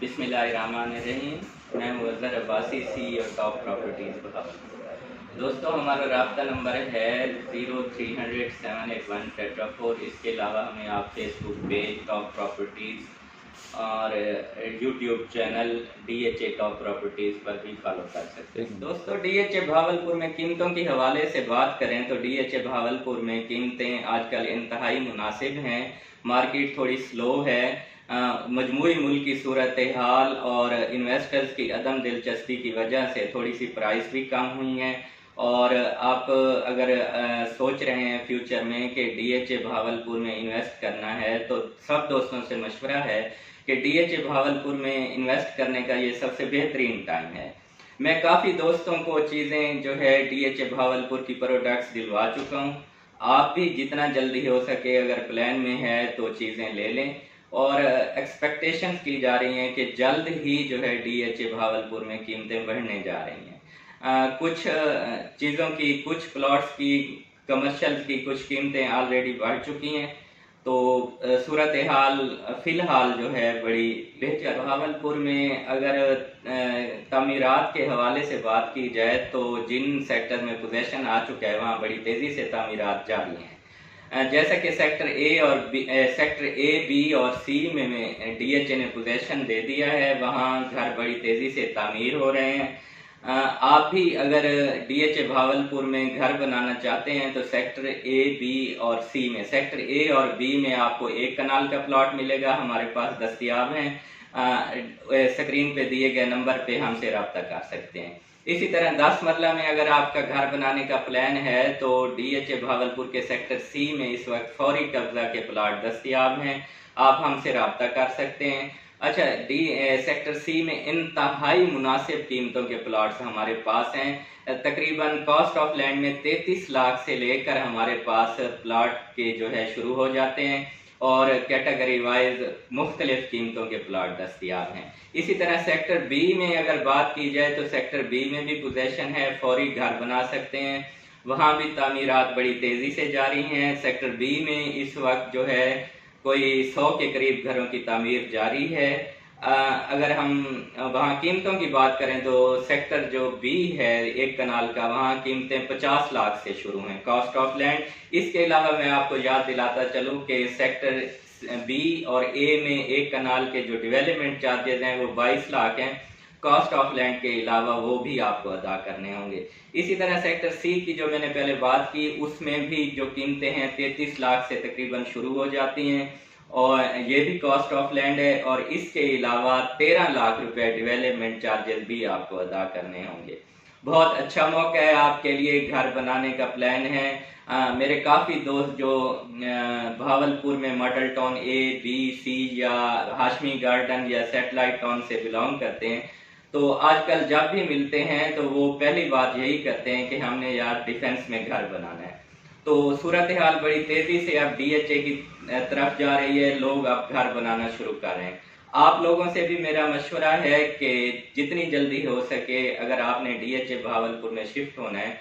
बिस्मिल्लाहिर्रहमानिर्रहीम। मैं हूँ Azhar Abbasi, CEO top properties Bahawalpur. दोस्तों, हमारा राब्ता नंबर है 0300-781-4। इसके अलावा हमें आप फेसबुक पेज टॉप प्रॉपर्टीज़ और YouTube channel DHA top properties पर भी फॉलो कर सकते हैं। दोस्तों, DHA बहावलपुर में कीमतों के हवाले से बात करें तो DHA बहावलपुर में कीमतें आजकल इंतहाई मुनासिब हैं। मार्केट थोड़ी स्लो है। मजमूई मुल्क की सूरत हाल और इन्वेस्टर्स की अदम दिलचस्पी की वजह से थोड़ी सी प्राइस भी कम हुई हैं। और आप अगर सोच रहे हैं फ्यूचर में कि DHA बहावलपुर में इन्वेस्ट करना है तो सब दोस्तों से मशवरा है कि DHA बहावलपुर में इन्वेस्ट करने का ये सबसे बेहतरीन टाइम है। मैं काफ़ी दोस्तों को चीज़ें जो है DHA बहावलपुर की प्रोडक्ट्स दिलवा चुका हूँ। आप भी जितना जल्दी हो सके अगर प्लान में है तो चीज़ें ले लें। और एक्सपेक्टेशंस की जा रही हैं कि जल्द ही जो है DHA बहावलपुर में कीमतें बढ़ने जा रही हैं। कुछ चीज़ों की, कुछ प्लॉट्स की, कमर्शियल की कुछ कीमतें ऑलरेडी बढ़ चुकी हैं। तो सूरत हाल फ़िलहाल जो है बड़ी बेहतर। बहावलपुर में अगर तामीरात के हवाले से बात की जाए तो जिन सेक्टर में पोजेसन आ चुका है वहाँ बड़ी तेज़ी से तामीरात जारी हैं। जैसा कि सेक्टर ए, बी और सी में DHA ने पोजेसन दे दिया है, वहाँ घर बड़ी तेज़ी से तामीर हो रहे हैं। आप भी अगर DHA बहावलपुर में घर बनाना चाहते हैं तो सेक्टर ए, बी और सी में, सेक्टर ए और बी में आपको 1 कनाल का प्लॉट मिलेगा, हमारे पास दस्तयाब हैं। स्क्रीन पे दिए गए नंबर पे हमसे रब्ता कर सकते हैं। इसी तरह 10 मरला में अगर आपका घर बनाने का प्लान है तो DHA बहावलपुर के सेक्टर सी में इस वक्त फौरी कब्जा के प्लाट दस्तयाब हैं, आप हमसे रब्ता कर सकते हैं। अच्छा, सेक्टर सी में इंतहाई मुनासिब कीमतों के प्लाट्स हमारे पास हैं। तकरीबन कॉस्ट ऑफ लैंड में 33 लाख से लेकर हमारे पास प्लाट के जो है शुरू हो जाते हैं और कैटेगरी वाइज मुख्तलिफ कीमतों के प्लाट दस्तयाब हैं। इसी तरह सेक्टर बी में अगर बात की जाए तो सेक्टर बी में भी पोजेसन है, फौरी घर बना सकते हैं, वहाँ भी तामीरात बड़ी तेज़ी से जारी हैं। सेक्टर बी में इस वक्त जो है कोई 100 के करीब घरों की तामीर जारी है। अगर हम वहाँ कीमतों की बात करें तो सेक्टर जो बी है 1 कनाल का, वहाँ कीमतें 50 लाख से शुरू हैं कॉस्ट ऑफ लैंड। इसके अलावा मैं आपको याद दिलाता चलूँ कि सेक्टर बी और ए में 1 कनाल के जो डेवलपमेंट चार्जेस हैं वो 22 लाख हैं, कॉस्ट ऑफ लैंड के अलावा वो भी आपको अदा करने होंगे। इसी तरह सेक्टर सी की जो मैंने पहले बात की उसमें भी जो कीमतें हैं 33 लाख से तकरीबन शुरू हो जाती हैं और ये भी कॉस्ट ऑफ लैंड है। और इसके अलावा 13 लाख रुपए डेवलपमेंट चार्जेस भी आपको अदा करने होंगे। बहुत अच्छा मौका है आपके लिए, घर बनाने का प्लान है। मेरे काफ़ी दोस्त जो बहावलपुर में मॉडल टाउन ए, बी, सी या हाशमी गार्डन या सेटेलाइट टाउन से बिलोंग करते हैं, तो आजकल जब भी मिलते हैं तो वो पहली बात यही करते हैं कि हमने यार डिफेंस में घर बनाना है। तो सूरत हाल बड़ी तेज़ी से अब DHA की तरफ जा रही है, लोग अब घर बनाना शुरू कर रहे हैं। आप लोगों से भी मेरा मशवरा है कि जितनी जल्दी हो सके अगर आपने DHA बहावलपुर में शिफ्ट होना है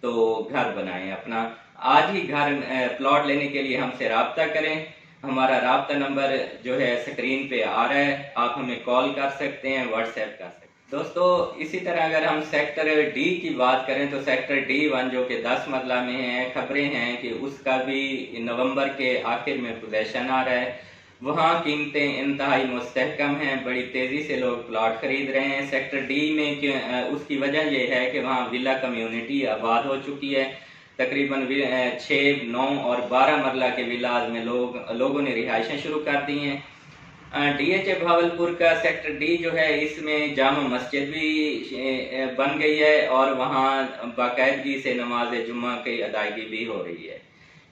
तो घर बनाएं अपना। आज ही घर प्लॉट लेने के लिए हमसे रब्ता करें। हमारा रब्ता नंबर जो है स्क्रीन पे आ रहा है, आप हमें कॉल कर सकते हैं, व्हाट्सएप कर सकते हैं। दोस्तों, इसी तरह अगर हम सेक्टर डी की बात करें तो सेक्टर D1 जो कि 10 मरला में है, खबरें हैं कि उसका भी नवंबर के आखिर में पोजेसन आ रहा है। वहाँ कीमतें इंतहाई मुस्तहकम हैं, बड़ी तेज़ी से लोग प्लॉट खरीद रहे हैं। सेक्टर डी में उसकी वजह यह है कि वहाँ विला कम्यूनिटी आबाद हो चुकी है। तकरीबन 6, 9 और 12 मरला के विलाज में लोगों ने रिहाइशें शुरू कर दी हैं। DHA बहावलपुर का सेक्टर डी जो है इसमें जामा मस्जिद भी बन गई है और वहाँ बाकायदगी से नमाज जुम्मा की अदायगी भी हो रही है।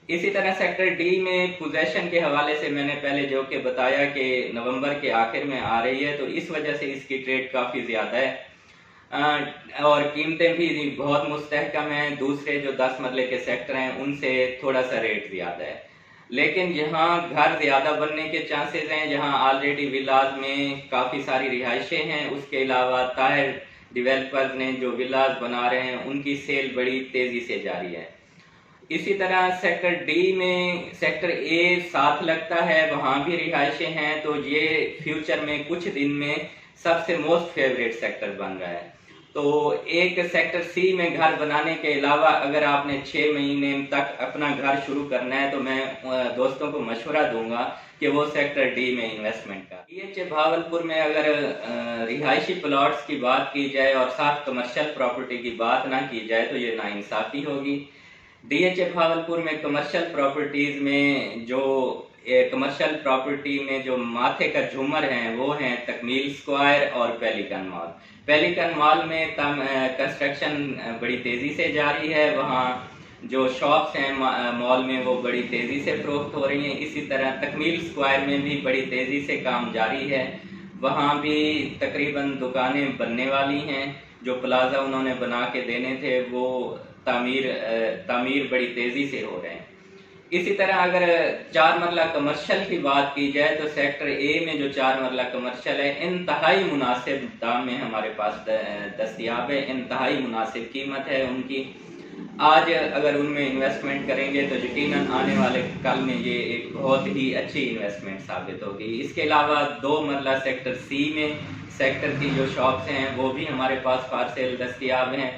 इसी तरह सेक्टर डी में पोजेसन के हवाले से मैंने पहले जो कि बताया कि नवंबर के आखिर में आ रही है, तो इस वजह से इसकी ट्रेड काफ़ी ज़्यादा है और कीमतें भी बहुत मुस्तहकम हैं। दूसरे जो 10 मरले के सेक्टर हैं उनसे थोड़ा सा रेट ज़्यादा है, लेकिन यहाँ घर ज़्यादा बनने के चांसेस हैं। जहाँ ऑलरेडी विलाज में काफ़ी सारी रिहाइशें हैं, उसके अलावा ताहिर डेवलपर्स ने जो विलाज बना रहे हैं उनकी सेल बड़ी तेज़ी से जारी है। इसी तरह सेक्टर डी में सेक्टर ए साथ लगता है, वहाँ भी रिहाइशें हैं। तो ये फ्यूचर में कुछ दिन में सबसे मोस्ट फेवरेट सेक्टर बन रहा है। तो एक सेक्टर सी में घर बनाने के अलावा अगर आपने 6 महीने तक अपना घर शुरू करना है तो मैं दोस्तों को मशवरा दूंगा कि वो सेक्टर डी में इन्वेस्टमेंट का। DHA भावलपुर में अगर रिहायशी प्लॉट्स की बात की जाए और साथ कमर्शियल प्रॉपर्टी की बात ना की जाए तो ये नाइंसाफ़ी होगी। DHA भावलपुर में कमर्शियल प्रॉपर्टीज में जो कमर्शियल प्रॉपर्टी में जो माथे का झूमर हैं वो हैं तकमील स्क्वायर और पेलिकन मॉल। पेलिकन मॉल में कंस्ट्रक्शन बड़ी तेज़ी से जारी है, वहाँ जो शॉप्स हैं मॉल में वो बड़ी तेज़ी से फरोख्त हो रही हैं। इसी तरह तकमील स्क्वायर में भी बड़ी तेज़ी से काम जारी है, वहाँ भी तकरीबन दुकानें बनने वाली हैं। जो प्लाजा उन्होंने बना के देने थे वो तामीर बड़ी तेज़ी से हो रहे हैं। इसी तरह अगर 4 मरला कमर्शियल की बात की जाए तो सेक्टर ए में जो 4 मरला कमर्शियल है इंतहाई मुनासिब दाम में हमारे पास दस्तयाब है, इंतहाई मुनासिब कीमत है उनकी। आज अगर उनमें इन्वेस्टमेंट करेंगे तो यकीनन आने वाले कल में ये एक बहुत ही अच्छी इन्वेस्टमेंट साबित होगी। इसके अलावा 2 मरला सेक्टर सी में सेक्टर की जो शॉप्स हैं वो भी हमारे पास फॉर सेल दस्तयाब हैं।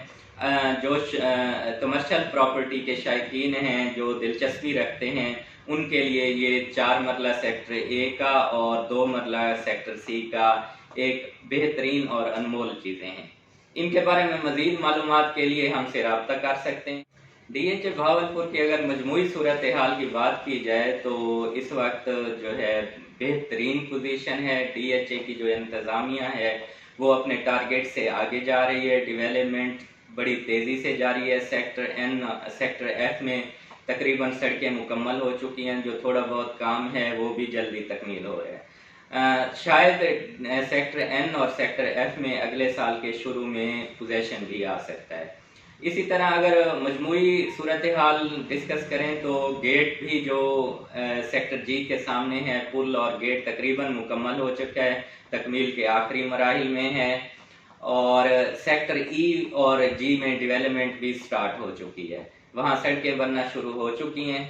जो कमर्शियल प्रॉपर्टी के शायकीन हैं, जो दिलचस्पी रखते हैं, उनके लिए ये 4 मरला सेक्टर ए का और 2 मरला सेक्टर सी का एक बेहतरीन और अनमोल चीज़ें हैं। इनके बारे में मज़ीद मालूमात के लिए हमसे रब्ता कर सकते हैं। DHA भावलपुर की अगर मजमूई सूरत हाल की बात की जाए तो इस वक्त जो है बेहतरीन पोजीशन है। DHA की जो इंतज़ामिया है वो अपने टारगेट से आगे जा रही है, डेवलपमेंट बड़ी तेज़ी से जारी है। सेक्टर एफ में तकरीबन सड़कें मुकम्मल हो चुकी हैं, जो थोड़ा बहुत काम है वो भी जल्दी तकमील हो रहा है। शायद सेक्टर एन और सेक्टर एफ में अगले साल के शुरू में पोजीशन भी आ सकता है। इसी तरह अगर मजमूई सूरत हाल डिस्कस करें तो गेट भी जो सेक्टर जी के सामने है, पुल और गेट तकरीबन मुकम्मल हो चुका है, तकमील के आखिरी मराहिल में है। और सेक्टर ई और जी में डेवलपमेंट भी स्टार्ट हो चुकी है, वहाँ सड़कें बनना शुरू हो चुकी हैं।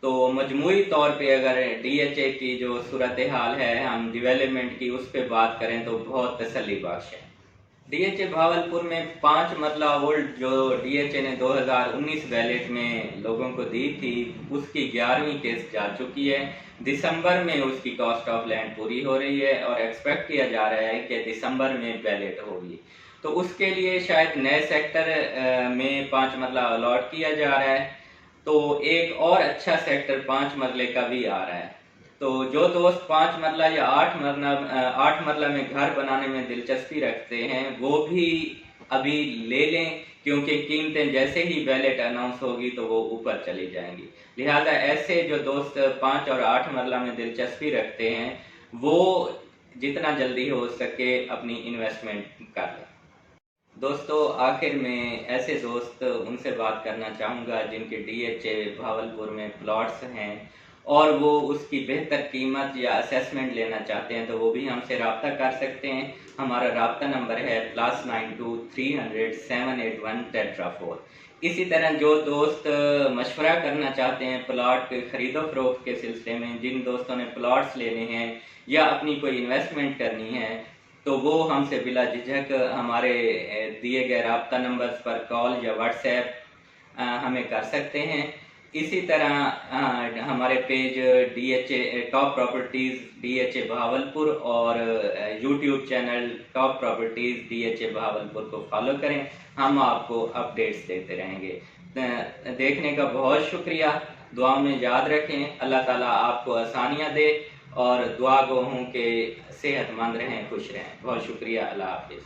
तो मजमूई तौर पे अगर DHA की जो सूरत हाल है हम डेवलपमेंट की उस पर बात करें तो बहुत तसल्ली बख्श है। DHA भावलपुर में 5 मरला ओल्ड जो DHA ने 2019 बैलेट में लोगों को दी थी उसकी 11वीं केस जा चुकी है। दिसंबर में उसकी कॉस्ट ऑफ लैंड पूरी हो रही है और एक्सपेक्ट किया जा रहा है कि दिसंबर में बैलेट होगी। तो उसके लिए शायद नए सेक्टर में 5 मरला अलॉट किया जा रहा है, तो एक और अच्छा सेक्टर 5 मरले का भी आ रहा है। तो जो दोस्त 5 मरला या 8 मरला में घर बनाने में दिलचस्पी रखते हैं वो भी अभी ले लें, क्योंकि कीमतें जैसे ही बैलेट अनाउंस होगी तो वो ऊपर चली जाएंगी। लिहाजा ऐसे जो दोस्त 5 और 8 मरला में दिलचस्पी रखते हैं वो जितना जल्दी हो सके अपनी इन्वेस्टमेंट कर लें। दोस्तों आखिर में ऐसे दोस्त उनसे बात करना चाहूँगा जिनके DHA भावलपुर में प्लॉट्स हैं और वो उसकी बेहतर कीमत या असेसमेंट लेना चाहते हैं तो वो भी हमसे रब्ता कर सकते हैं। हमारा रब्ता नंबर है +92 300 781 टेट्रा4। इसी तरह जो दोस्त मशवरा करना चाहते हैं प्लॉट के खरीदो फरोख्त के सिलसिले में, जिन दोस्तों ने प्लॉट्स लेने हैं या अपनी कोई इन्वेस्टमेंट करनी है तो वो हमसे बिला झिझक हमारे दिए गए रब्ता नंबर्स पर कॉल या व्हाट्सएप हमें कर सकते हैं। इसी तरह हमारे page DHA top properties DHA Bahawalpur और YouTube channel top properties DHA Bahawalpur को फॉलो करें, हम आपको अपडेट्स देते रहेंगे। देखने का बहुत शुक्रिया, दुआ में याद रखें। अल्लाह ताला आपको आसानियाँ दे और दुआ गो हूँ कि सेहतमंद रहें, खुश रहें। बहुत शुक्रिया, अल्लाह हाफिज़।